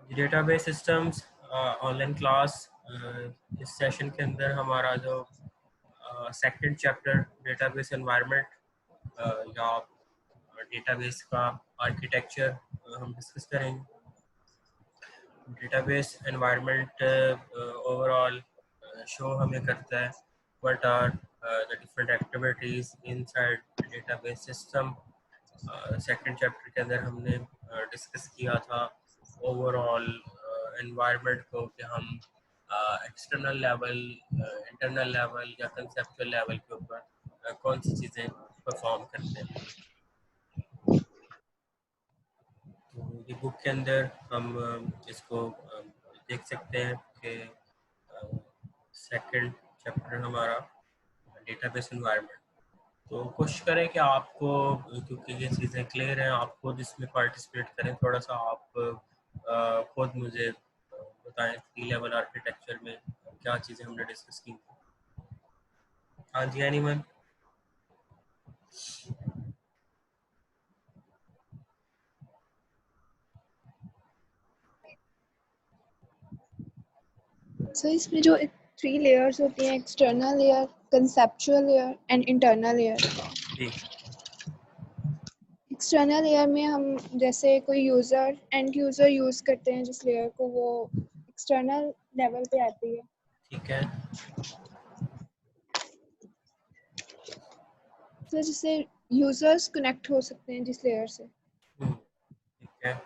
Database systems online class. इस session के अंदर हमारा जो सेकंड चैप्टर डेटाबेस एनवायरनमेंट या डेटाबेस का आर्किटेक्चर हम डिस्कस करेंगे। डेटाबेस एनवायरनमेंट ओवरऑल शो हमें करता है what are the different activities inside database system. Second chapter के अंदर हमने डिस्कस किया था ओवरऑल एनवायरनमेंट को कि हम एक्सटर्नल लेवल, इंटरनल लेवल या कंसेप्चुअल लेवल के ऊपर कौन सी चीज़ें परफॉर्म करते हैं। तो ये बुक के अंदर हम इसको देख सकते हैं कि सेकंड चैप्टर हमारा डेटाबेस एनवायरनमेंट। तो कोशिश करें कि आपको, क्योंकि ये चीज़ें क्लियर हैं, आप खुद इसमें पार्टिसिपेट करें। थोड़ा सा आप खुद मुझे बताएं 3 लेवल आर्किटेक्चर में क्या चीज़ें हमने डिस्कस की। हाँ जी, एनीवन? सो इसमें जो 3 लेयर्स होती हैं, external layer, conceptual layer and internal layer. जी एक्सटर्नल लेयर में हम जैसे कोई यूज़र, एंड यूज़र यूज़ करते हैं जिस लेयर को, वो एक्सटर्नल लेवल पे आती है। ठीक है। तो जिससे यूज़र्स कनेक्ट हो सकते हैं जिस लेयर से, ठीक है, वो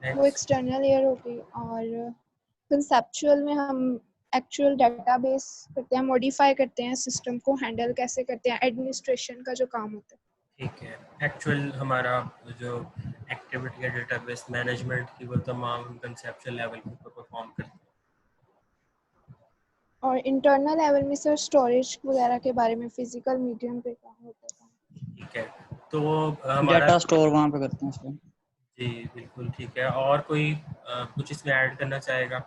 नेक्स्ट। एक्सटर्नल लेयर होती है। और कंसेप्चुअल में हम एक्चुअल डेटाबेस करते हैं, मॉडिफाई करते हैं, सिस्टम को हैंडल कैसे करते हैं, एडमिनिस्ट्रेशन का जो काम होता है। ठीक है, एक्चुअल हमारा जो एक्टिविटी है डेटाबेस मैनेजमेंट की, वो तमाम कंसेप्चुअल लेवल के ऊपर परफॉर्म करते हैं। और इंटरनल लेवल में सर स्टोरेज वगैरह के बारे में, फिजिकल मीडियम पे काम होता है। ठीक है, तो हमारा डाटा स्टोर वहाँ पे करते हैं इसको। जी बिल्कुल ठीक है। और कोई कुछ इसमें ऐड करना चाहेगा?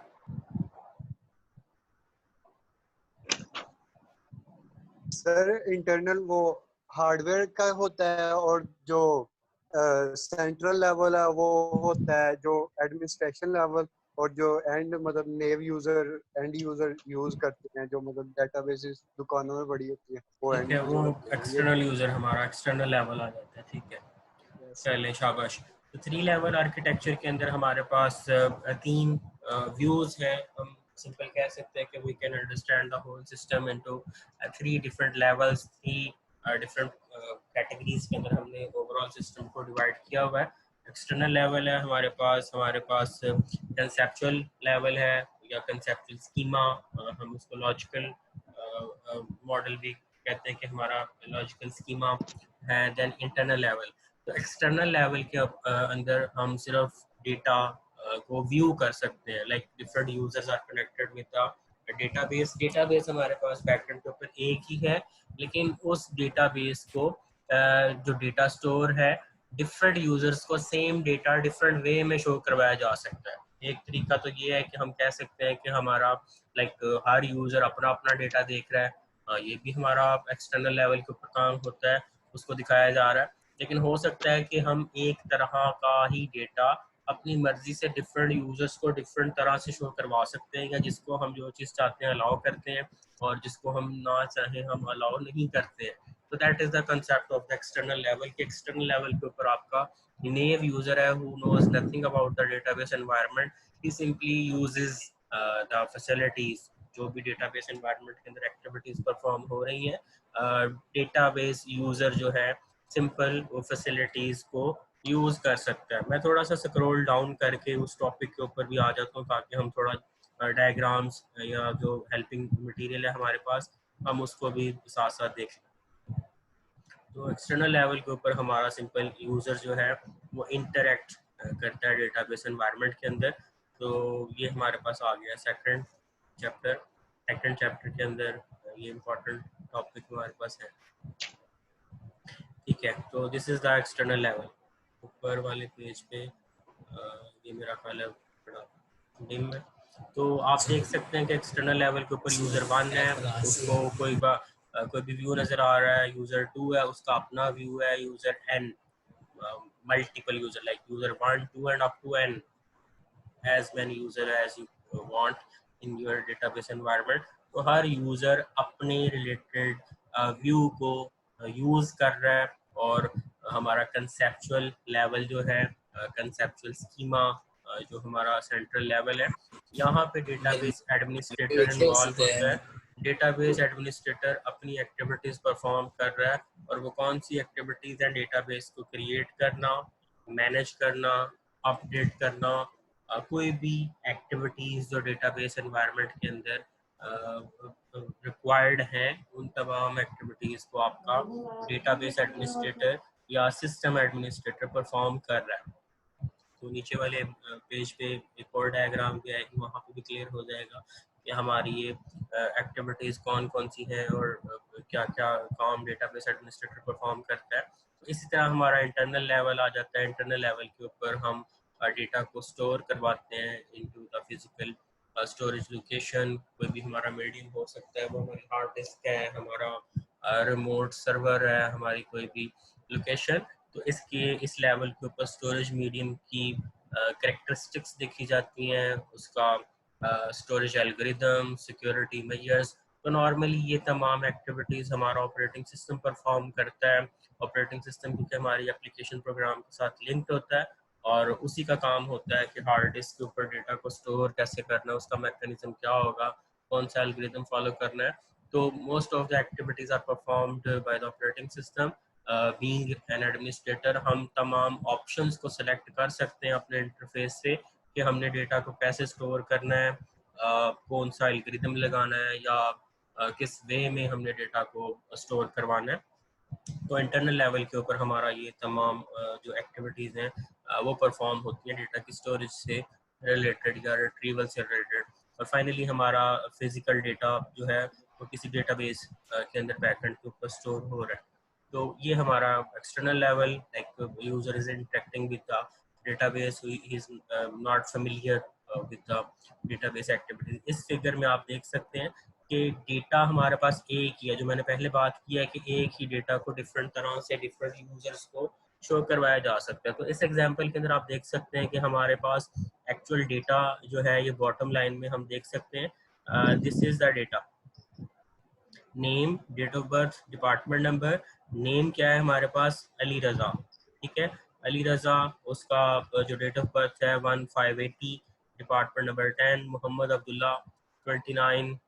सर इंटरनल वो हार्डवेयर का होता है, और जो सेंट्रल लेवल है वो होता है जो एडमिनिस्ट्रेशन लेवल, और जो एंड मतलब नेव यूजर, एंड यूजर यूज करते हैं, जो मतलब डेटाबेसेस दुकानों में बड़ी होती है, वो ठीक एंड है, वो यूजर होते हैं। एक्सटर्नल यूजर हमारा एक्सटर्नल लेवल आ जाता है। ठीक है, चलें, शाबाश। तो 3 लेवल आर्किटेक्चर के अंदर हमारे पास 3 व्यूज हैं। हम सिंपल कह सकते हैं कि we can understand the whole system into 3 different levels, 3 different categories के अंदर हमने ओवरऑल सिस्टम को डिवाइड किया हुआ है। एक्सटर्नल लेवल है हमारे पास कंसेप्चुअल लेवल है या कंसेप्चुअल स्कीमा, हम उसको लॉजिकल मॉडल भी कहते हैं कि हमारा लॉजिकल स्कीमा है। देन इंटरनल लेवल, तो एक्सटर्नल लेवल के अंदर हम सिर्फ डेटा को व्यू कर सकते हैं, like different users are connected with the database हमारे पास बैकएंड के ऊपर एक ही है, लेकिन उस डेटाबेस को जो डेटा स्टोर है, डिफरेंट यूजर्स को सेम डेटा डिफरेंट वे में शो करवाया जा सकता है। एक तरीका तो ये है कि हम कह सकते हैं कि हमारा हर यूजर अपना अपना डेटा देख रहा है। ये भी हमारा एक्सटर्नल लेवल के ऊपर काम होता है, उसको दिखाया जा रहा है। लेकिन हो सकता है कि हम एक तरह का ही डेटा अपनी मर्जी से डिफरेंट यूजर्स को डिफरेंट तरह से शो करवा सकते हैं, या जिसको हम जो चीज़ चाहते हैं अलाउ करते हैं, और जिसको हम ना चाहें हम अलाउ नहीं करते हैं। तो that is the concept of the external level. कि एक्सटर्नल लेवल के ऊपर आपका नेव यूजर है, who knows nothing about the database environment, he simply uses the facilities, जो भी डेटाबेस एनवायरनमेंट के अंदर एक्टिविटीज परफॉर्म हो रही हैं। डेटाबेस यूजर जो है सिंपल वो फैसिलिटीज को यूज कर सकता है। मैं थोड़ा सा स्क्रॉल डाउन करके उस टॉपिक के ऊपर भी आ जाता हूँ, ताकि हम थोड़ा डायग्राम्स या जो हेल्पिंग मटेरियल है हमारे पास, हम उसको भी साथ साथ देख लें। तो एक्सटर्नल लेवल के ऊपर हमारा सिंपल यूजर जो है वो इंटरेक्ट करता है डेटाबेस एनवायरनमेंट के अंदर। तो ये हमारे पास आ गया सेकंड चैप्टर। सेकंड चैप्टर के अंदर ये इम्पोर्टेंट टॉपिक हमारे पास है। ठीक है, तो this is the external level. ऊपर वाले पेज पे ये मेरा ख्याल है बड़ा डिम है। तो आप देख सकते हैं कि एक्सटर्नल लेवल के ऊपर यूज़र 1 है, उसको कोई भी व्यू नज़र आ रहा है। यूज़र 2 है, उसका अपना व्यू है। User n, multiple user like user 1, 2 and up to n as many user as you want in your database environment. तो हर यूज़र अपने रिलेटेड व्यू को यूज़ कर रहा है, और हमारा कंसेप्चुअल लेवल जो है, कंसेप्चुअल स्कीमा जो हमारा सेंट्रल लेवल है, यहाँ पे डेटाबेस एडमिनिस्ट्रेटर इन्वॉल्व होता है। डेटाबेस एडमिनिस्ट्रेटर अपनी एक्टिविटीज़ परफॉर्म कर रहा है, और वो कौन सी एक्टिविटीज़ हैं, डेटाबेस को क्रिएट करना, मैनेज करना, अपडेट करना, कोई भी एक्टिविटीज़ जो डेटाबेस एनवायरनमेंट के अंदर रिक्वायर्ड हैं, उन तमाम एक्टिविटीज़ को आपका डेटाबेस एडमिनिस्ट्रेटर या सिस्टम एडमिनिस्ट्रेटर परफॉर्म कर रहा है। तो नीचे वाले पेज पे एक और डायग्राम भी आएगी, वहाँ पे भी क्लियर हो जाएगा कि हमारी ये एक्टिविटीज़ कौन कौन सी हैं और क्या क्या काम डेटाबेस एडमिनिस्ट्रेटर परफॉर्म करता है। तो इसी तरह हमारा इंटरनल लेवल आ जाता है। इंटरनल लेवल के ऊपर हम डेटा को स्टोर करवाते हैं into the physical storage location. कोई भी हमारा मीडियम हो सकता है, वो हमारी हार्ड डिस्क है, हमारा रिमोट सर्वर है, हमारी कोई भी लोकेशन। तो इस लेवल के ऊपर स्टोरेज मीडियम की कैरेक्टरिस्टिक्स देखी जाती हैं, उसका स्टोरेज एल्गोरिदम, सिक्योरिटी मेजर्स। तो नॉर्मली ये तमाम एक्टिविटीज़ हमारा ऑपरेटिंग सिस्टम परफॉर्म करता है। ऑपरेटिंग सिस्टम क्योंकि हमारी एप्लीकेशन प्रोग्राम के साथ लिंक्ड होता है, और उसी का काम होता है कि हार्ड डिस्क के ऊपर डेटा को स्टोर कैसे करना है, उसका मैकेनिज्म क्या होगा, कौन सा एल्गोरिदम फॉलो करना है। तो most of the activities are performed by the operating system. Being an administrator, हम तमाम ऑप्शंस को सेलेक्ट कर सकते हैं अपने इंटरफेस से कि हमने डेटा को कैसे स्टोर करना है, कौन सा एल्गोरिदम लगाना है, या किस वे में हमने डेटा को स्टोर करवाना है। तो इंटरनल लेवल के ऊपर हमारा ये तमाम जो एक्टिविटीज़ हैं वो परफॉर्म होती हैं डेटा की स्टोरेज से रिलेटेड या रिट्रीवल से रिलेटेड। और फाइनली हमारा फिजिकल डेटा जो है वो किसी डेटाबेस के अंदर बैकएंड के ऊपर स्टोर हो रहा है। तो ये हमारा external level, like user is interacting with the database, he is not familiar with the database activities. इस फिगर में आप देख सकते हैं कि डेटा हमारे पास एक ही है, जो मैंने पहले बात की है कि एक ही डेटा को डिफरेंट तरह से डिफरेंट यूजर्स को शो करवाया जा सकता है। तो इस एग्जांपल के अंदर आप देख सकते हैं कि हमारे पास एक्चुअल डेटा जो है, ये बॉटम लाइन में हम देख सकते हैं, this is the data, name, date of birth, department number. Name क्या है हमारे पास, अली रज़ा, ठीक है, अली रज़ा। उसका जो डेट ऑफ बर्थ है 1580, department number 10, Mohammad Abdullah 29,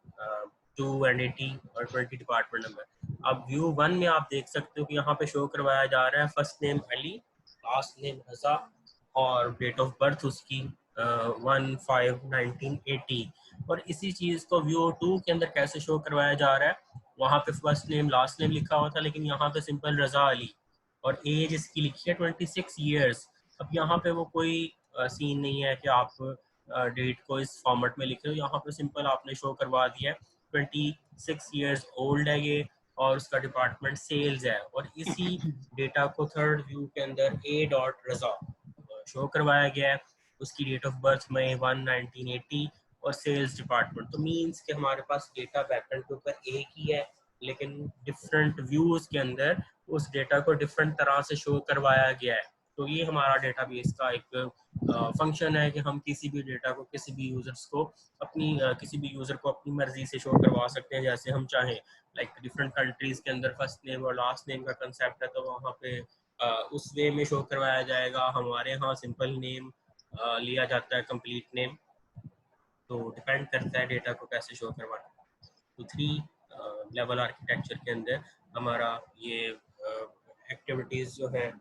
2 and 80 और 20 डिपार्टमेंट नंबर। अब व्यू 1 में आप देख सकते हो कि यहाँ पे शो करवाया जा रहा है first name Ali, last name Raza, और डेट ऑफ बर्थ उसकी 1/5/1980। और इसी चीज़ को व्यू 2 के अंदर कैसे शो करवाया जा रहा है, वहाँ पे फर्स्ट नेम लास्ट नेम लिखा हुआ था, लेकिन यहाँ पे सिंपल रज़ा अली, और एज इसकी लिखी है 26 ईयर्स। अब यहाँ पे वो कोई सीन नहीं है कि आप डेट को इस फॉर्मेट में लिखे हो, यहाँ पे सिंपल आपने शो करवा दिया है 26 ईयर्स ओल्ड है ये, और उसका डिपार्टमेंट सेल्स है। और इसी डेटा को थर्ड व्यू के अंदर A.Raza शो करवाया गया है, उसकी डेट ऑफ बर्थ में 1/1980 और सेल्स डिपार्टमेंट। तो मीन्स कि हमारे पास डेटा बैकएंड के ऊपर एक ही है, लेकिन डिफरेंट व्यूज के अंदर उस डेटा को डिफरेंट तरह से शो करवाया गया है। तो ये हमारा डेटाबेस का एक फंक्शन है कि हम किसी भी डेटा को, किसी भी यूजर्स को अपनी किसी भी यूजर को अपनी मर्जी से शो करवा सकते हैं जैसे हम चाहें। लाइक डिफरेंट कंट्रीज के अंदर फर्स्ट नेम और लास्ट नेम का कंसेप्ट है, तो वहाँ पे उस वे में शो करवाया जाएगा। हमारे यहाँ सिंपल नेम लिया जाता है, कंप्लीट नेम। तो डिपेंड करता है डेटा को कैसे शो करवाना। तो 3 लेवल आर्किटेक्चर के अंदर हमारा ये एक्टिविटीज़ जो है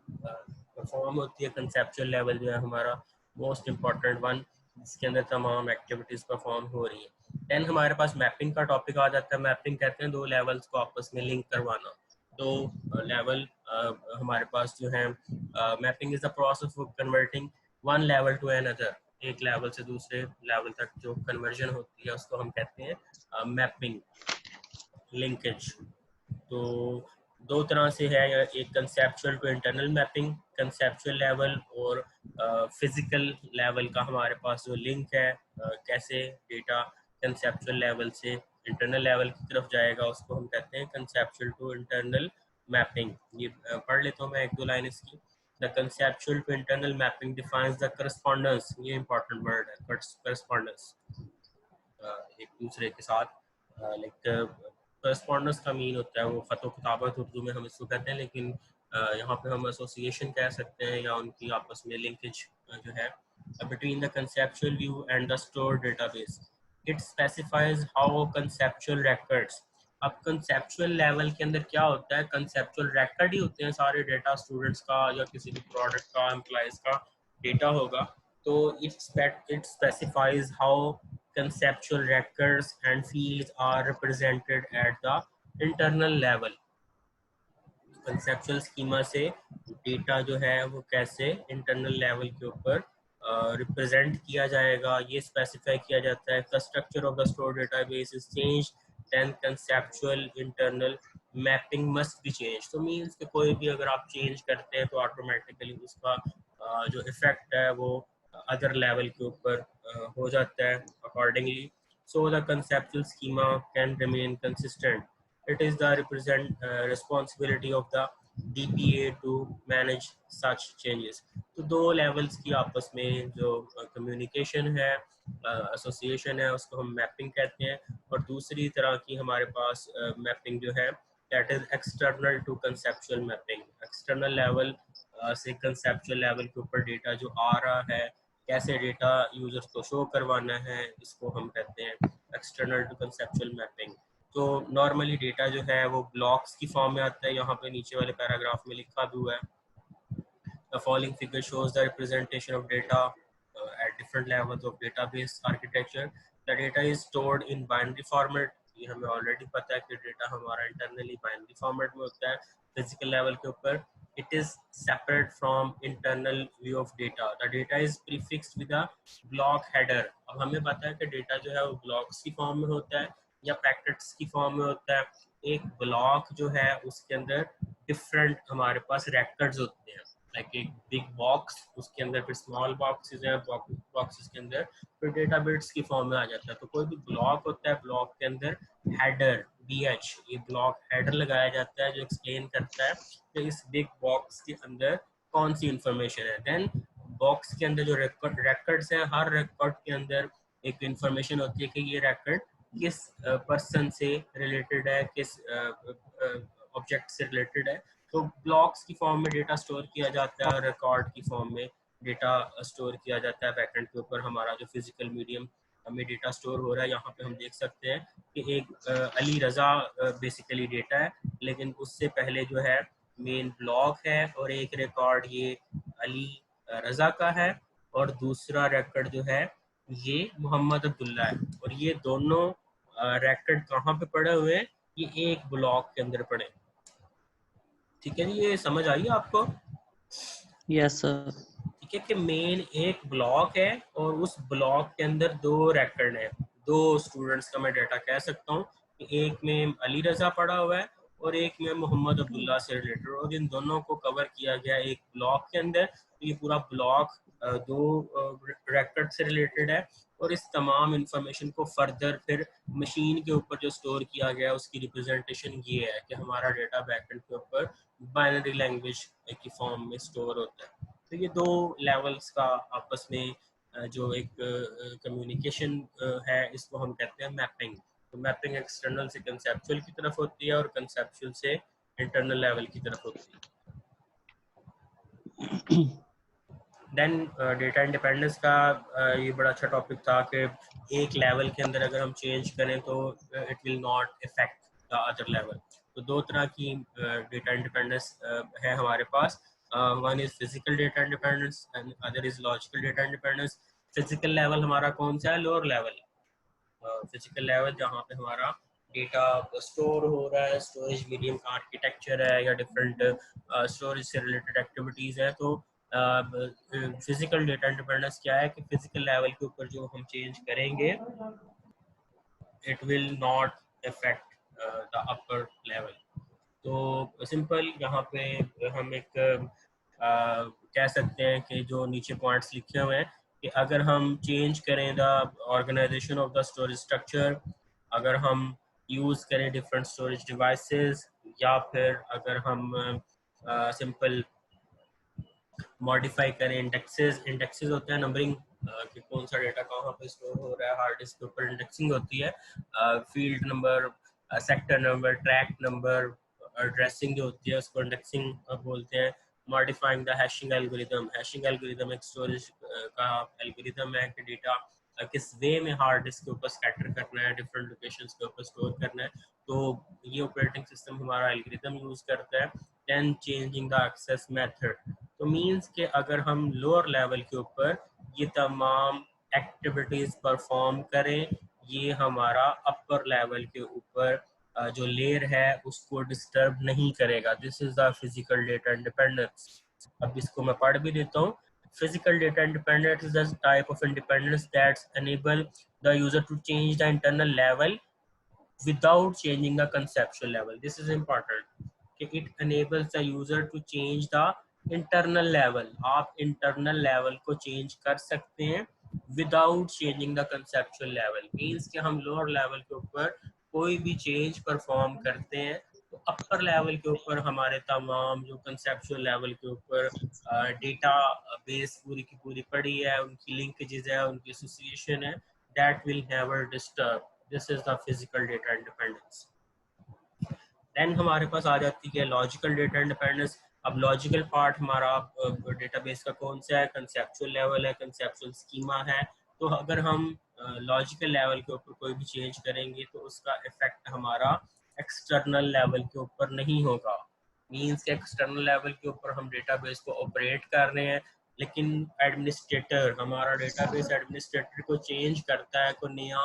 परफॉर्म होती है। कंसेप्चुअल लेवल जो है हमारा मोस्ट इम्पॉर्टेंट वन, जिसके अंदर तमाम एक्टिविटीज़ परफॉर्म हो रही है। देन हमारे पास मैपिंग का टॉपिक आ जाता है। मैपिंग कहते हैं 2 लेवल्स को आपस में लिंक करवाना। तो लेवल हमारे पास जो है, mapping is the process of converting one level to another. एक लेवल से दूसरे लेवल तक जो कन्वर्जन होती है उसको हम कहते हैं मैपिंग, लिंकेज। तो 2 तरह से है, एक conceptual to internal mapping, conceptual level, और फिजिकल लेवल का हमारे पास जो लिंक है, कैसे डेटा कंसेप्चुअल लेवल से इंटरनल लेवल की तरफ जाएगा, उसको हम कहते हैं कंसेप्चुअल टू इंटरनल मैपिंग। ये पढ़ लेता हूँ मैं 1-2 लाइन इसकी। The conceptual to internal mapping defines the correspondence. ये important word है, correspondence. एक दूसरे के साथ correspondence का मीन होता है वो ख़तो किताबत उर्दू में हम इसको कहते हैं, लेकिन यहाँ पे हम एसोसिएशन कह सकते हैं या उनकी आपस में लिंकेज जो है between the conceptual view and the stored database. It specifies how conceptual records. अब conceptual level के अंदर क्या होता है, conceptual record ही होते हैं सारे डेटा स्टूडेंट्स का या किसी भी प्रोडक्ट का एम्प्लॉइज का डेटा होगा, तो it specifies how conceptual records and fields are represented at the internal level. conceptual schema से डेटा जो है वो कैसे internal level के ऊपर रिप्रेजेंट किया जाएगा, ये स्पेसिफाई किया जाता है. The structure of the stored database is changed, then conceptual internal mapping must be changed. तो मीन्स कि कोई भी अगर आप चेंज करते हैं तो ऑटोमेटिकली उसका जो इफेक्ट है वो अदर लेवल के ऊपर हो जाता है accordingly. So the conceptual schema can remain consistent. It is the responsibility of the DPA to manage such changes. तो दो लेवल्स की आपस में जो कम्युनिकेशन है, एसोसिएशन है, उसको हम मैपिंग कहते हैं, और दूसरी तरह की हमारे पास मैपिंग जो है that is external to conceptual mapping. External level से कंसेप्चुअल लेवल के ऊपर डेटा जो आ रहा है, कैसे डेटा यूजर्स को शो करवाना है, इसको हम कहते हैं एक्सटर्नल टू कंसेप्चुअल मैपिंग. तो नॉर्मली डेटा जो है वो ब्लॉक्स की फॉर्म में आता है, यहाँ पे नीचे वाले पैराग्राफ में लिखा भी हुआ है. The following figure shows the representation of data at different levels of database architecture. The data is stored in binary format. ये हमें ऑलरेडी पता है कि डेटा हमारा इंटरनली बाइनरी फॉर्मेट में होता है फिजिकल लेवल के ऊपर. It is separate from internal view of data. The data is prefixed with a block header. अब हमें पता है कि डेटा जो है वो ब्लॉक्स की फॉर्म में होता है या पैकेट्स की फॉर्म में होता है. एक ब्लॉक जो है उसके अंदर डिफरेंट हमारे पास रेकॉर्ड्स होते हैं, लाइक एक बिग बॉक्स, उसके अंदर फिर स्मॉल बॉक्सेस हैं, बॉक्सेस के अंदर फिर डेटा बिट्स की फॉर्म में आ जाता है. तो कोई भी ब्लॉक होता है, ब्लॉक के अंदर हेडर BH, ये ब्लॉक हेडर लगाया जाता है जो एक्सप्लेन करता है कि इस बिग बॉक्स के अंदर कौन सी इंफॉर्मेशन है. देन बॉक्स के अंदर जो रिकॉर्ड्स हैं, हर रिकॉर्ड के अंदर एक इंफॉर्मेशन होती है कि ये रिकॉर्ड किस पर्सन से रिलेटेड है, किस ऑब्जेक्ट से रिलेटेड है. तो ब्लॉक्स की फॉर्म में डेटा स्टोर किया जाता है और रिकॉर्ड की फॉर्म में डेटा स्टोर किया जाता है बैकएंड के ऊपर. हमारा जो फिजिकल मीडियम हमें डेटा स्टोर हो रहा है, यहाँ पे हम देख सकते हैं कि एक अली रज़ा बेसिकली डेटा है, लेकिन उससे पहले जो है मेन ब्लॉक है और एक रिकॉर्ड ये अली रज़ा का है और दूसरा रिकॉर्ड जो है ये मोहम्मद अब्दुल्ला है. और ये दोनों रिकॉर्ड कहाँ पे पड़े हुए हैं, ये एक ब्लॉक के अंदर पड़े. ठीक है जी, ये समझ आई आपको? Yes sir. ठीक है कि मेन एक ब्लॉक है और उस ब्लॉक के अंदर दो रिकॉर्ड है, दो स्टूडेंट्स का मैं डाटा कह सकता हूँ कि एक में अली रज़ा पड़ा हुआ है और एक में मोहम्मद अब्दुल्ला से रिलेटेड, और इन दोनों को कवर किया गया एक ब्लॉक के अंदर. तो ये पूरा ब्लॉक दो रिकॉर्ड से रिलेटेड है और इस तमाम इंफॉर्मेशन को फर्दर फिर मशीन के ऊपर जो स्टोर किया गया उसकी रिप्रेजेंटेशन ये है कि हमारा डेटा बैकएंड के ऊपर बाइनरी लैंग्वेज की फॉर्म में स्टोर होता है. तो ये दो लेवल्स का आपस में जो एक कम्युनिकेशन है, इसको हम कहते हैं मैपिंग. तो मैपिंग एक्सटर्नल से कंसेप्चुअल की तरफ होती है और कंसेप्चुअल से इंटरनल लेवल की तरफ होती है. देन डेटा इंडिपेंडेंस का ये बड़ा अच्छा टॉपिक था कि एक लेवल के अंदर अगर हम चेंज करें तो it will not effect the other level. तो दो तरह की डेटा इंडिपेंडेंस है हमारे पास. One is physical data independence and other is logical data independence. Physical level हमारा कौन सा है? Lower level. फिजिकल लेवल जहाँ पे हमारा डेटा स्टोर हो रहा है, स्टोरेज मीडियम का आर्किटेक्चर है या डिफरेंट स्टोरेज से रिलेटेड एक्टिविटीज़ है. तो फिजिकल डेटा इंडिपेंडेंस क्या है कि फिजिकल लेवल के ऊपर जो हम चेंज करेंगे it will not effect the upper level. तो सिंपल यहाँ पे हम एक कह सकते हैं कि जो नीचे पॉइंट्स लिखे हुए हैं कि अगर हम चेंज करें the organization of the storage structure, अगर हम यूज़ करें डिफरेंट स्टोरेज डिवाइसेस, या फिर अगर हम सिंपल मॉडिफाई करें। इंडेक्सेस होते हैं नंबरिंग कि कौन सा डेटा कहाँ पे स्टोर हो रहा है, हार्ड डिस्क के ऊपर इंडेक्सिंग होती है। Field number, sector number, track number, addressing जो होती है उसको इंडेक्सिंग बोलते हैं। मॉडिफाइंग द हैशिंग एल्गोरिदम एक स्टोरेज का एल्गोरिदम है कि डेटा किस वे में हार्ड डिस्क के ऊपर स्कैटर करना है, डिफरेंट लोकेशंस के ऊपर स्टोर करना है। तो ये ऑपरेटिंग सिस्टम हमारा एल्गोरिदम यूज करता है। Then changing the access method, तो मींस कि अगर हम लोअर लेवल के ऊपर ये तमाम एक्टिविटीज परफॉर्म करें, ये हमारा अपर लेवल के ऊपर जो लेयर है उसको डिस्टर्ब नहीं करेगा। This is the physical data independence. अब इसको मैं पढ़ भी देता हूँ। Physical data independence is a type of independence that enable the user to change the internal level without changing the conceptual level. This is important कि it enables the user to change the internal level. आप internal level को change कर सकते हैं without changing the conceptual level. Means कि हम lower level के ऊपर कोई भी change perform करते हैं तो upper level के ऊपर हमारे तमाम जो conceptual level के ऊपर डेटा बेस पूरी की पूरी पड़ी है, उनकी लिंकेजेस है, उनकी एसोसिएशन है, that will never disturb. This is the physical data independence. Then हमारे पास आ जाती है लॉजिकल डेटा इंडिपेंडेंस। अब लॉजिकल पार्ट हमारा डेटाबेस का कौन सा है, कंसेप्चुअल लेवल है, कंसेप्चुअल स्कीमा है। तो अगर हम लॉजिकल लेवल के ऊपर कोई भी चेंज करेंगे तो उसका इफेक्ट हमारा एक्सटर्नल लेवल के ऊपर नहीं होगा। मींस के एक्सटर्नल लेवल के ऊपर हम डेटाबेस को ऑपरेट कर रहे हैं, लेकिन एडमिनिस्ट्रेटर, हमारा डेटाबेस एडमिनिस्ट्रेटर को चेंज करता है, कोई नया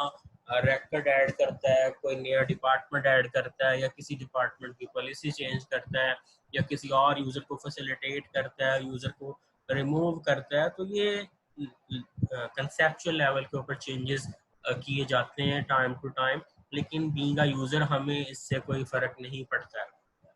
रिकॉर्ड ऐड करता है, कोई नया डिपार्टमेंट ऐड करता है, या किसी डिपार्टमेंट की पॉलिसी चेंज करता है, या किसी और यूज़र को फैसिलिटेट करता है, यूज़र को रिमूव करता है, तो ये कंसेप्चुअल लेवल के ऊपर चेंजेस किए जाते हैं टाइम टू टाइम। लेकिन बीइंग अ यूज़र हमें इससे कोई फ़र्क नहीं पड़ता है।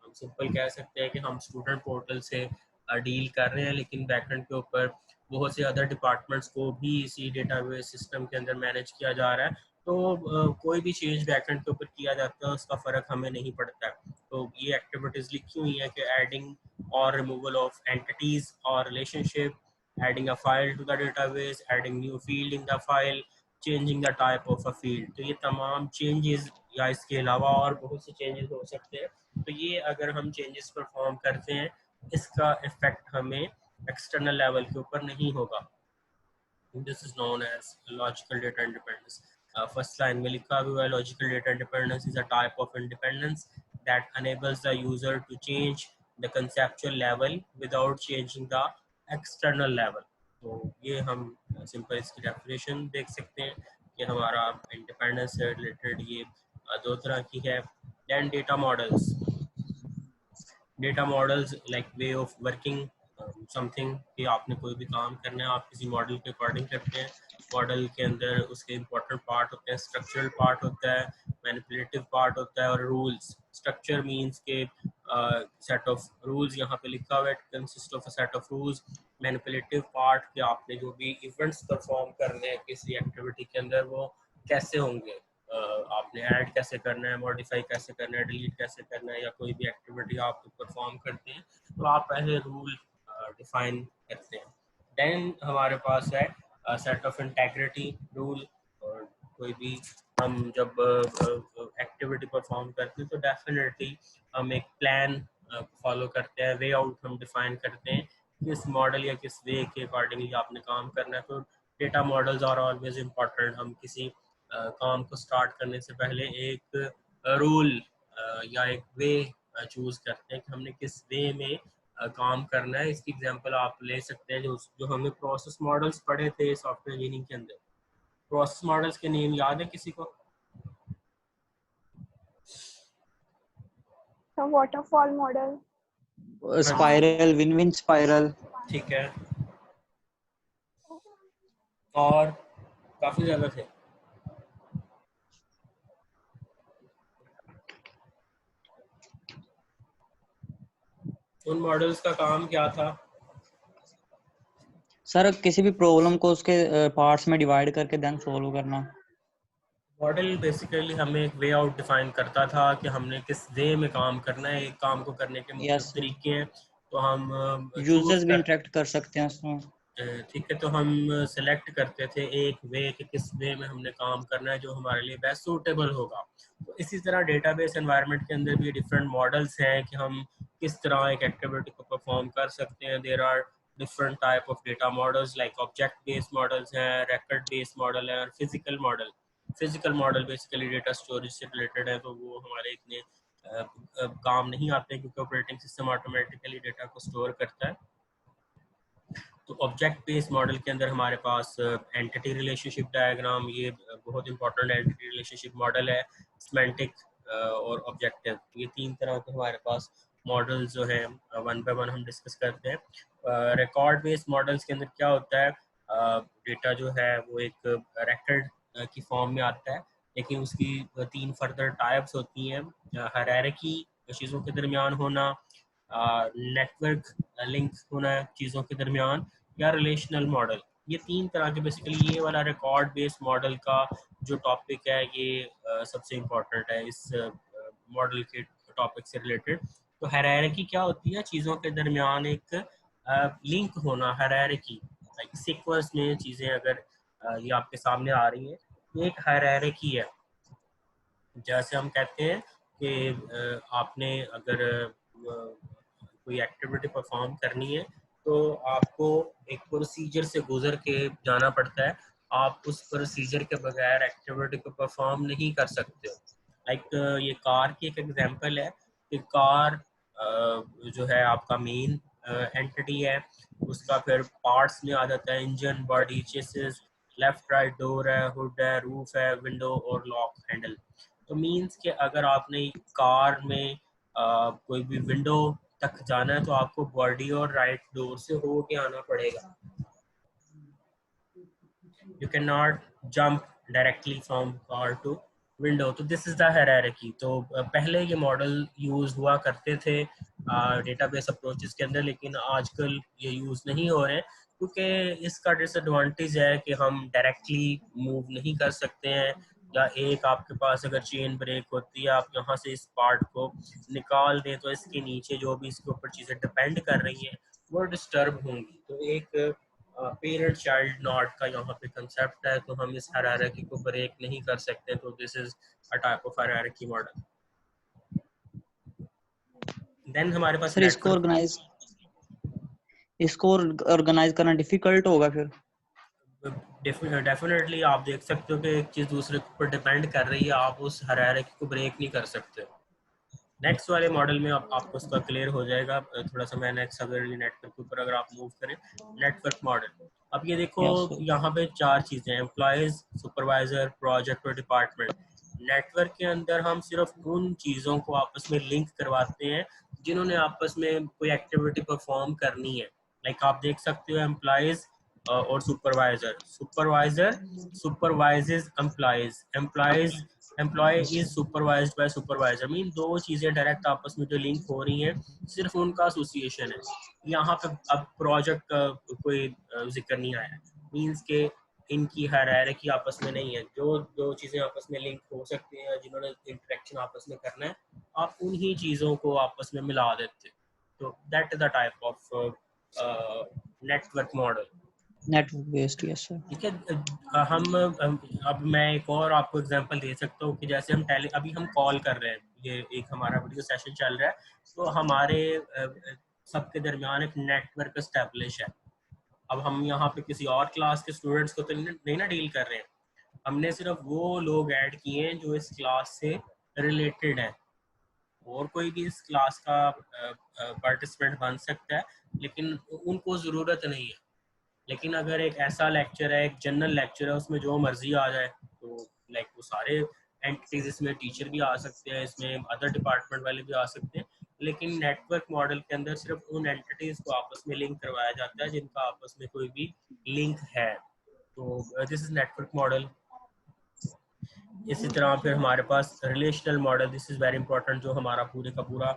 हम सिंपल कह सकते हैं कि हम स्टूडेंट पोर्टल से डील कर रहे हैं, लेकिन बैकएंड के ऊपर बहुत से अदर डिपार्टमेंट्स को भी इसी डेटाबेस सिस्टम के अंदर मैनेज किया जा रहा है। तो कोई भी चेंज बैकएंड के ऊपर किया जाता है उसका फ़र्क हमें नहीं पड़ता है। तो ये एक्टिविटीज़ लिखी हुई है कि एडिंग और रिमूवल ऑफ एंटिटीज़ और relationship, adding a file to the database, adding new field in the file, changing the type of a field. तो ये तमाम चेंजेस या इसके अलावा और बहुत से चेंजेस हो सकते हैं। तो ये अगर हम चेंजेस परफॉर्म करते हैं इसका इफेक्ट हमें एक्सटर्नल लेवल के ऊपर नहीं होगा। This is known as logical data independence. First line में लिखा हुआ है, logical data independence is a type of independence that enables the user to change the conceptual level without changing the external level. तो ये हम simple इसकी definition देख सकते हैं कि हमारा इंडिपेंडेंस से रिलेटेड ये दो तरह की है। Then data models like way of working something, कि आपने कोई भी काम करना है आप किसी मॉडल के अकॉर्डिंग करते हैं। मॉडल के अंदर उसके इंपॉर्टेंट पार्ट होते हैं, स्ट्रक्चरल पार्ट होता है, मैनिपुलेटिव पार्ट होता है, और रूल्स। स्ट्रक्चर मींस के सेट ऑफ रूल्स यहाँ पे लिखा हुआ है, consist of a set of rules. Manipulative part कि आपने जो भी इवेंट्स परफॉर्म करने हैं किसी एक्टिविटी के अंदर वो कैसे होंगे, आपने ऐड कैसे करना है, मॉडिफाई कैसे करना है, डिलीट कैसे करना है, या कोई भी एक्टिविटी आप परफॉर्म करते हैं तो आप पहले रूल डिफाइन करते हैं। देन हमारे पास है सेट ऑफ इंटेग्रिटी रूल। और कोई भी हम जब एक्टिविटी परफॉर्म करते हैं तो डेफिनेटली हम एक प्लान फॉलो करते हैं, वे आउट हम डिफाइन करते हैं किस मॉडल या किस वे के अकॉर्डिंगली आपने काम करना है। तो data models are always important. हम किसी काम को स्टार्ट करने से पहले एक रूल या एक वे चूज करते हैं कि हमने किस वे में काम करना है। इसकी एग्जांपल आप ले सकते हैं जो हमने प्रोसेस मॉडल्स पढ़े थे सॉफ्टवेयर इंजीनियरिंग के अंदर। प्रोसेस मॉडल्स के नेम याद है किसी को? Waterfall model, spiral, win-win spiral. ठीक है, और काफी ज्यादा थे। उन मॉडल्स का काम क्या था? सर किसी भी प्रॉब्लम को उसके पार्ट्स में डिवाइड करके देन सॉल्व करना। मॉडल बेसिकली हमें एक वे आउट डिफाइन करता था कि हमने किस वे में काम करना है। एक काम को करने के मुख्तलिफ तरीके हैं। तो हम यूजर्स भी कर इंटरेक्ट कर सकते हैं उसमें। ठीक है, तो हम सेलेक्ट करते थे एक वे कि किस वे में हमने काम करना है जो हमारे लिए बेस्ट सूटेबल होगा। तो इसी तरह डेटाबेस एनवायरनमेंट के अंदर भी डिफरेंट मॉडल्स हैं कि हम किस तरह एक एक्टिविटी को परफॉर्म कर सकते हैं। There are different type of data models like object based models हैं, रिकॉर्ड बेस्ड मॉडल है और physical model. Physical model basically data storage से रिलेटेड है, तो वो हमारे इतने काम नहीं आते क्योंकि ऑपरेटिंग सिस्टम ऑटोमेटिकली डेटा को स्टोर करता है। तो ऑब्जेक्ट बेस्ड मॉडल के अंदर हमारे पास एंटिटी रिलेशनशिप डायग्राम, ये बहुत इंपॉर्टेंट एंटिटी रिलेशनशिप मॉडल है। सिमेंटिक और ऑब्जेक्टिव, ये तीन तरह के हमारे पास मॉडल्स जो हैं वन बाय वन हम डिस्कस करते हैं। रिकॉर्ड बेस्ड मॉडल्स के अंदर क्या होता है, डेटा जो है वो एक रिकॉर्ड की फॉर्म में आता है, लेकिन उसकी तीन फर्दर टाइप्स होती हैं। हायरार्की, चीज़ों के दरमियान होना, नेटवर्क लिंक होना चीज़ों के दरमियान, या रिलेशनल मॉडल। ये तीन तरह के बेसिकली ये वाला रिकॉर्ड बेस्ड मॉडल का जो टॉपिक है ये सबसे इम्पोर्टेंट है इस मॉडल के टॉपिक से रिलेटेड। तो हायरार्की क्या होती है, चीज़ों के दरमियान एक लिंक होना। हायरार्की लाइक सीक्वेंस में चीज़ें अगर ये आपके सामने आ रही हैं, ये एक हायरार्की है। जैसे हम कहते हैं कि आपने अगर कोई एक्टिविटी परफॉर्म करनी है तो आपको एक प्रोसीजर से गुजर के जाना पड़ता है। आप उस प्रोसीजर के बगैर एक्टिविटी को परफॉर्म नहीं कर सकते हो। लाइक ये कार की एक एग्जांपल है कि कार जो है आपका मेन एंटिटी है, उसका फिर पार्ट्स में आ जाता है engine, body, chassis, left right door है, हुड है, रूफ है, विंडो और लॉक हैंडल। तो मीन्स कि अगर आपने कार में कोई भी विंडो तक जाना है तो आपको बॉडी और राइट डोर से हो के आना पड़ेगा। You can not jump directly from car to window. तो दिस इज द हायरार्की। तो पहले ये मॉडल यूज हुआ करते थे डेटाबेस अप्रोचेस के अंदर, लेकिन आजकल ये यूज नहीं हो रहे क्योंकि इसका डिसएडवांटेज है कि हम डायरेक्टली मूव नहीं कर सकते हैं, या एक आपके पास अगर चेन ब्रेक होती है, आप यहाँ से इस पार्ट को निकाल दें तो इसके नीचे जो भी इसके ऊपर चीज़ें डिपेंड कर रही हैं वो डिस्टर्ब होंगी। तो एक पेरेंट चाइल्ड नॉट का यहाँ पे कंसेप्ट है, तो हम इस हायरार्की को ब्रेक नहीं कर सकते। तो this is a type of hierarchy model. Then हमारे पास सर इसको ऑर्गेनाइज करना डिफिकल्ट होगा फिर? डेफिनेटली आप देख सकते हो कि एक चीज़ दूसरे के ऊपर डिपेंड कर रही है, आप उस हायरार्की को ब्रेक नहीं कर सकते। नेक्स्ट वाले मॉडल में आपको उसका क्लियर हो जाएगा। थोड़ा सा मैं नेक्स्ट अगर नेटवर्क के ऊपर अगर आप मूव करें, नेटवर्क मॉडल। अब ये देखो यहाँ पे चार चीज़ें हैं, एम्प्लॉयज़, सुपरवाइजर, प्रोजेक्ट और डिपार्टमेंट। नेटवर्क के अंदर हम सिर्फ उन चीज़ों को आपस में लिंक करवाते हैं जिन्होंने आपस में कोई एक्टिविटी परफॉर्म करनी है। लाइक आप देख सकते हो एम्प्लॉयज़ और supervisor. Supervisor supervises employees, employees employee is supervised by supervisor. Mean दो चीज़ें डायरेक्ट आपस में जो लिंक हो रही हैं, सिर्फ उनका एसोसिएशन है। यहाँ पे अब प्रोजेक्ट का कोई जिक्र नहीं आया, मीन्स के इनकी हायरार्की आपस में नहीं है। जो दो चीज़ें आपस में लिंक हो सकती हैं, जिन्होंने इंटरेक्शन आपस में करना है, आप उन्हीं चीज़ों को आपस में मिला देते। तो that is the type of network model. Network based, yes sir. ठीक है। हम अब मैं एक और आपको एग्जांपल दे सकता हूँ कि जैसे हम अभी हम कॉल कर रहे हैं, ये एक हमारा वीडियो सेशन चल रहा है, तो हमारे सबके दरमियान एक नेटवर्क एस्टेब्लिश है। अब हम यहाँ पे किसी और क्लास के स्टूडेंट्स को तो नहीं ना डील कर रहे हैं, हमने सिर्फ वो लोग ऐड किए हैं जो इस क्लास से रिलेटेड है। और कोई भी इस क्लास का पार्टिसिपेंट बन सकता है, लेकिन उनको ज़रूरत नहीं है। लेकिन अगर एक ऐसा लेक्चर है, एक जनरल लेक्चर है, उसमें जो मर्जी आ जाए, तो लाइक वो सारे एंटिटीज, इसमें टीचर भी आ सकते हैं, इसमें अदर डिपार्टमेंट वाले भी आ सकते हैं, लेकिन नेटवर्क मॉडल के अंदर सिर्फ उन एंटिटीज को आपस में लिंक करवाया जाता है जिनका आपस में कोई भी लिंक है। तो दिस इज नेटवर्क मॉडल। इसी तरह फिर हमारे पास relational model, this is very important, जो हमारा पूरे का पूरा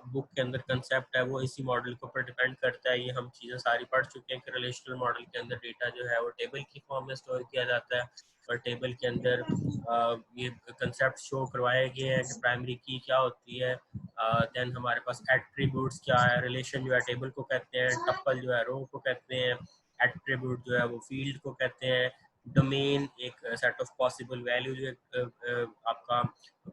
बुक के अंदर कंसेप्ट है वो इसी मॉडल के ऊपर डिपेंड करता है। ये हम चीज़ें सारी पढ़ चुके हैं कि रिलेशनल मॉडल के अंदर डेटा जो है वो टेबल की फॉर्म में स्टोर किया जाता है, टेबल के अंदर ये कंसेप्ट शो करवाए गए हैं कि प्राइमरी की क्या होती है, देन हमारे पास एट्रीब्यूट्स क्या है, रिलेशन जो है टेबल को कहते हैं, टप्पल जो है रो को कहते हैं, एट्रीब्यूट जो है वो फील्ड को कहते हैं, डोमेन एक सेट ऑफ पॉसिबल वैल्यू जो आपका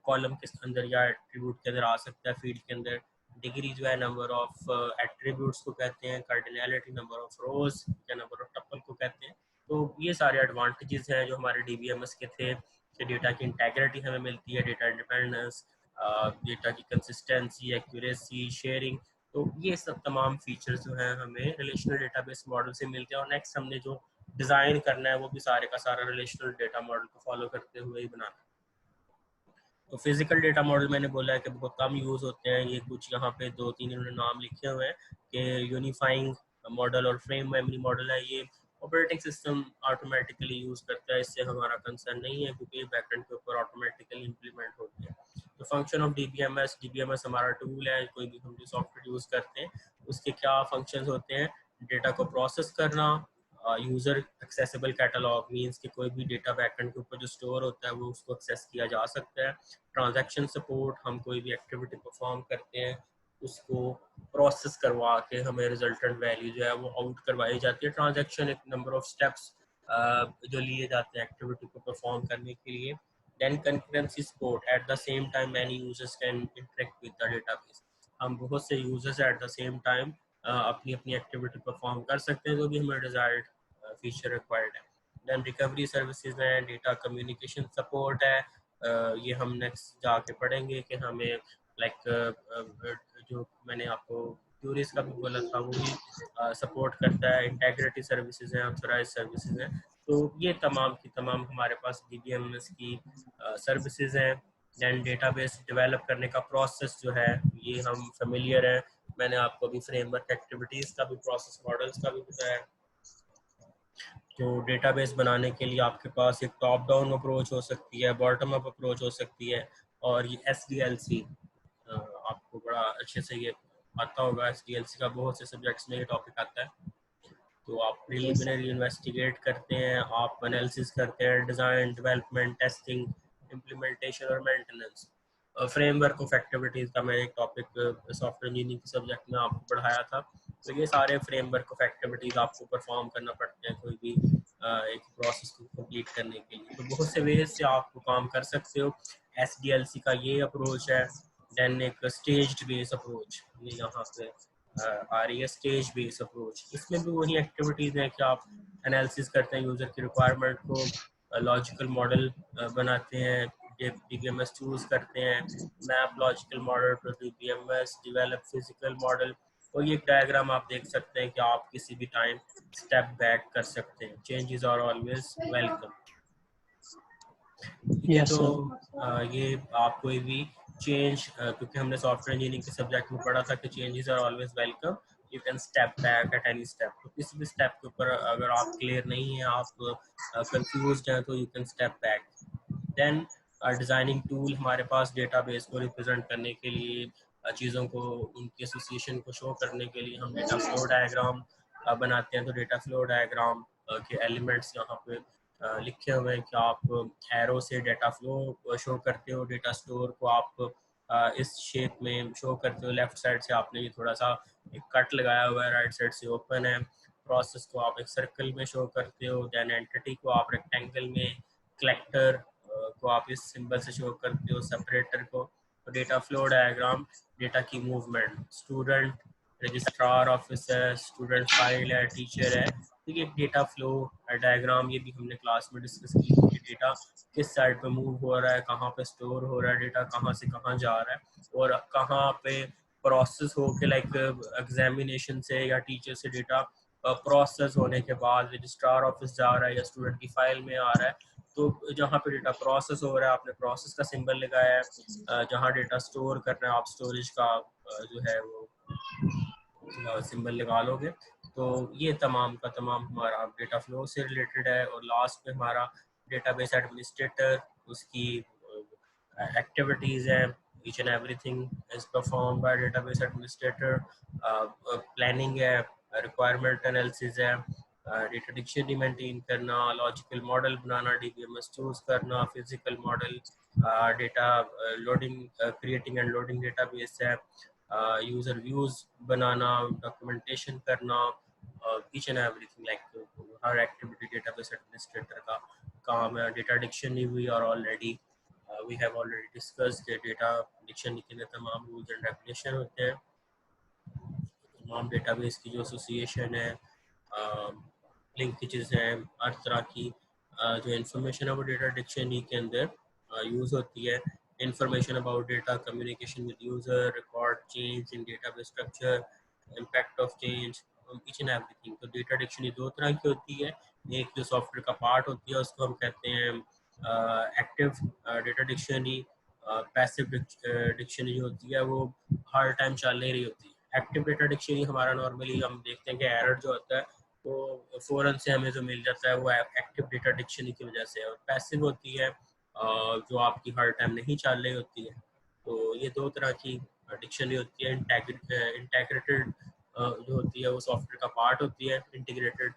कॉलम के अंदर या एट्रीब्यूट के अंदर आ सकता है फील्ड के अंदर, डिग्री जो है नंबर ऑफ एट्रीब्यूट्स को कहते हैं, कार्डिनैलिटी नंबर ऑफ रोज या नंबर ऑफ टप्पल को कहते हैं। तो ये सारे एडवांटेजेस हैं जो हमारे DBMS के थे कि डेटा की इंटेग्रिटी हमें मिलती है, डेटा इंडिपेंडेंस, डेटा की कंसिस्टेंसी, एक्यूरेसी, शेयरिंग। तो ये सब तमाम फीचर्स जो हैं हमें रिलेशनल डेटाबेस मॉडल से मिलते हैं, और नेक्स्ट हमने जो डिज़ाइन करना है वो भी सारे का सारा रिलेशनल डेटा मॉडल को फॉलो करते हुए ही बनाना है। तो फिजिकल डेटा मॉडल मैंने बोला है कि बहुत कम यूज़ होते हैं, ये कुछ यहाँ पे 2-3 इन्होंने नाम लिखे हुए हैं कि यूनिफाइंग मॉडल और फ्रेम मेमोरी मॉडल है, ये ऑपरेटिंग सिस्टम ऑटोमेटिकली यूज़ करता है, इससे हमारा कंसर्न नहीं है क्योंकि बैकएंड के ऊपर ऑटोमेटिकली इम्प्लीमेंट होती है। तो फंक्शन ऑफ DBMS हमारा टूल है, कोई भी हम जो सॉफ्टवेयर यूज़ करते हैं उसके क्या फंक्शंस होते हैं, डेटा को प्रोसेस करना, यूज़र एक्सेसिबल कैटलॉग मींस कि कोई भी डेटा बैकएंड के ऊपर जो स्टोर होता है वो उसको एक्सेस किया जा सकता है, ट्रांजैक्शन सपोर्ट, हम कोई भी एक्टिविटी परफॉर्म करते हैं उसको प्रोसेस करवा के हमें रिजल्टेंट वैल्यू जो है वो आउट करवाई जाती है, ट्रांजैक्शन एक नंबर ऑफ स्टेप्स जो लिए जाते हैं एक्टिविटी को परफॉर्म करने के लिए, then concurrency support, at the same time many users can interact with the database, हम बहुत से users at the same time अपनी अपनी एक्टिविटी परफॉर्म कर सकते हैं, जो भी हमें डिजायर्ड फीचर रिक्वायर्ड है। देन रिकवरी सर्विसेज हैं, डेटा कम्युनिकेशन सपोर्ट है, ये हम नेक्स्ट जाके पढ़ेंगे कि हमें लाइक जो मैंने आपको क्यूरीज का भी बोला था वो भी सपोर्ट करता है, इंटेग्रिटी सर्विसेज हैं, ऑथराइज सर्विसेज हैं। तो ये तमाम की तमाम हमारे पास DBMS की सर्विसेज हैं। दैन डेटाबेस डेवलप करने का प्रोसेस जो है ये हम फेमिलियर हैं, मैंने आपको अभी फ्रेमवर्क एक्टिविटीज़ का भी, प्रोसेस मॉडल्स का भी बताया। तो डेटाबेस बनाने के लिए आपके पास एक टॉप डाउन अप्रोच हो सकती है, बॉटम अप अप्रोच हो सकती है, और ये SDLC आपको बड़ा अच्छे से ये आता होगा, SDLC का बहुत से सब्जेक्ट्स में ये टॉपिक आता है। तो आप प्रिलिमिनरी इन्वेस्टिगेट करते हैं, आप एनालिसिस करते हैं, डिज़ाइन, डेवलपमेंट, टेस्टिंग, इम्प्लीमेंटेशन और मेंटेनेंस। फ्रेमवर्क ऑफ एक्टिविटीज़ का मैं एक टॉपिक सॉफ्टवेयर इंजीनियरिंग के सब्जेक्ट में आपको पढ़ाया था। तो ये सारे फ्रेमवर्क ऑफ एक्टिविटीज़ आपको परफॉर्म करना पड़ते हैं कोई भी एक प्रोसेस को कंप्लीट करने के लिए। तो बहुत से वेज से आप काम कर सकते हो। SDLC का ये अप्रोच है। देन एक स्टेज्ड बेस अप्रोच, ये यहाँ पे आ रही है स्टेज बेस अप्रोच, इसमें भी वही एक्टिविटीज़ हैं कि आप एनालिसिस करते हैं यूज़र की रिक्वायरमेंट को, लॉजिकल मॉडल बनाते हैं, DBMS चूज करते हैं, map logical model to DBMS, develop physical model. और ये डायग्राम आप देख सकते हैं कि आप किसी भी टाइम स्टेप बैक कर सकते हैं, चेंजेस आर ऑलवेज वेलकम। ठीक है, तो ये आप कोई भी चेंज, क्योंकि हमने सॉफ्टवेयर इंजीनियरिंग के सब्जेक्ट में पढ़ा था कि changes are always welcome, you can step back at any step. तो किसी भी स्टेप के ऊपर अगर आप क्लियर नहीं है, आप कंफ्यूज्ड हैं, तो you can step back. Then designing tool हमारे पास डेटाबेस को रिप्रेजेंट करने के लिए, चीज़ों को उनकी एसोसिएशन को शो करने के लिए हम डेटा फ्लो डायग्राम बनाते हैं। तो डेटा फ्लो डायग्राम के एलिमेंट्स यहाँ पे लिखे हुए हैं कि आप एरो से डेटा फ्लो शो करते हो, डेटा स्टोर को आप इस शेप में शो करते हो, लेफ्ट साइड से आपने ये थोड़ा सा एक कट लगाया हुआ है, राइट साइड से ओपन है, प्रोसेस को आप एक सर्कल में शो करते हो, देन एंटिटी को आप रेक्टेंगल में, कलेक्टर को आप इस सिंबल से शो करते हो, सेपरेटर को। तो डेटा फ्लो डायग्राम, डेटा की movement, student, registrar officer, student file है, टीचर है, तो ये डेटा फ्लो डायग्राम ये भी हमने क्लास में डिस्कस की थी कि डेटा किस साइड पे मूव हो रहा है, कहाँ पे स्टोर हो रहा है, डेटा कहाँ से कहाँ जा रहा है, और कहाँ पे प्रोसेस हो के लाइक एग्जामिनेशन से या टीचर से डेटा प्रोसेस होने के बाद रजिस्ट्रार ऑफिस जा रहा है या स्टूडेंट की फाइल में आ रहा है। तो जहाँ पे डेटा प्रोसेस हो रहा है आपने प्रोसेस का सिंबल लगाया है, जहाँ डेटा स्टोर करना है आप स्टोरेज का जो है वो सिंबल लगा लोगे। तो ये तमाम का तमाम हमारा डेटा फ्लो से रिलेटेड है। और लास्ट में हमारा डेटाबेस एडमिनिस्ट्रेटर, उसकी एक्टिविटीज़ है, each and everything is performed by database administrator, planning है, requirement analysis है, डेटा डिक्शनरी मेंटेन करना, लॉजिकल मॉडल बनाना, डीबीएमएस चूज करना, physical model, data loading, creating and loading database है, यूजर व्यूज बनाना, documentation करना, ईच एंड एवरीथिंग लाइक हर activity database administrator का काम है। Data dictionary we are already we have already discussed कि डेटा डिक्शनरी के लिए तमाम रूल्स एंड रेगुलेशन होते हैं, तमाम डेटाबेस की जो एसोसिएशन है, लिंकेजेस हैं, हर तरह की जो इंफॉर्मेशन है वो डेटा डिक्शनरी के अंदर यूज़ होती है। Information about data, communication with user, record change in database structure, impact of change, each and everything. तो डेटा डिक्शनरी दो तरह की होती है, एक जो सॉफ्टवेयर का पार्ट होती है उसको हम कहते हैं active data dictionary, passive dictionary जो होती है वो हर टाइम चल नहीं रही होती है। एक्टिव डेटा डिक्शनरी हमारा नॉर्मली हम देखते हैं कि एरर जो होता है वो फ़ौरन से हमें जो मिल जाता है वो एक्टिव डेटा डिक्शनरी की वजह से है, और पैसिव होती है जो आपकी हर टाइम नहीं चल रही होती है। तो ये दो तरह की डिक्शनरी होती है। इंटीग्रेटेड जो होती है वो सॉफ्टवेयर का पार्ट होती है। इंटीग्रेटेड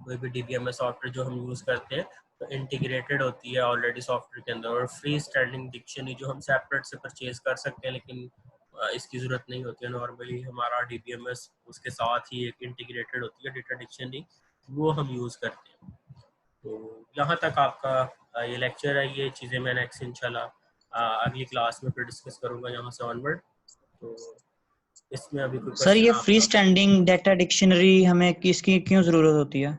कोई भी डीबीएमएस सॉफ्टवेयर जो हम यूज़ करते हैं तो इंटीग्रेटेड होती है ऑलरेडी सॉफ्टवेयर के अंदर। और फ्री स्टैंडिंग डिक्शनरी जो हम सेपरेट से परचेज कर सकते हैं, लेकिन इसकी ज़रूरत नहीं होती है। नॉर्मली हमारा डीबीएमएस उसके साथ ही एक इंटीग्रेटेड होती है डेटा डिक्शनरी, वो हम यूज़ करते हैं। तो यहाँ तक आपका ये लेक्चर है। ये चीज़ें मैं नेक्स्ट इंशाल्लाह अगली क्लास में फिर डिस्कस करूँगा यहाँ से ऑनवर्ड। तो इसमें अभी कोई सर ये क्वेश्चन फ्री आपका? स्टैंडिंग डेटा डिक्शनरी हमें किसकी क्यों जरूरत होती है?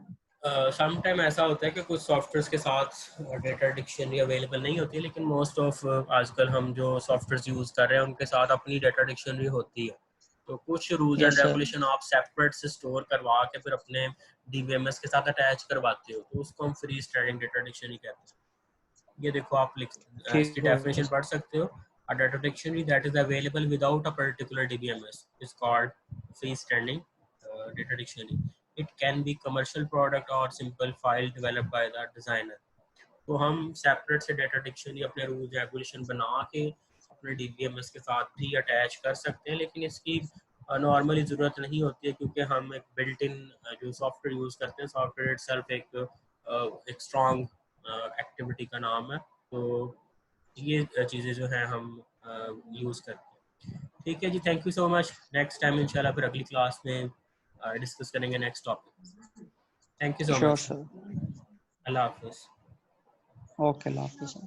सम टाइम ऐसा होता है कि कुछ सॉफ्टवेयर्स के साथ डेटा डिक्शनरी अवेलेबल नहीं होती है, लेकिन मोस्ट ऑफ आजकल हम जो सॉफ्टवेयर्स यूज़ कर रहे हैं उनके साथ अपनी डेटा डिक्शनरी होती है। तो कुछ rules and yes sir. Regulation आप सेपरेट से स्टोर करवा के फिर अपने डीबीएमएस के साथ अटैच करवाते हो, तो उसको हम फ्री स्टैंडिंग डेटा डिक्शनरी कहते हैं। ये देखो आप इसकी ठीक है डेफिनेशन पढ़ सकते हो। A data dictionary that is available without a particular DBMS is called freestanding data dictionary. It can be commercial product or simple file developed by the designer. तो हम सेपरेट से डेटा डिक्शनरी अपने rules regulation बना के अपने DBMS के साथ भी अटैच कर सकते हैं, लेकिन इसकी नॉर्मली ज़रूरत नहीं होती है, क्योंकि हम एक बिल्ट इन जो सॉफ्टवेयर यूज़ करते हैं, सॉफ्टवेयर इटसेल्फ एक स्ट्रॉन्ग एक्टिविटी का नाम है। तो ये चीज़ें जो हैं हम यूज़ करते हैं। ठीक है जी, thank you so much. Next time इंशाल्लाह फिर अगली क्लास में डिस्कस करेंगे next topic. Thank you so sure much. Sir. अल्लाह हाफिज़। ओके, अल्लाह हाफिज़।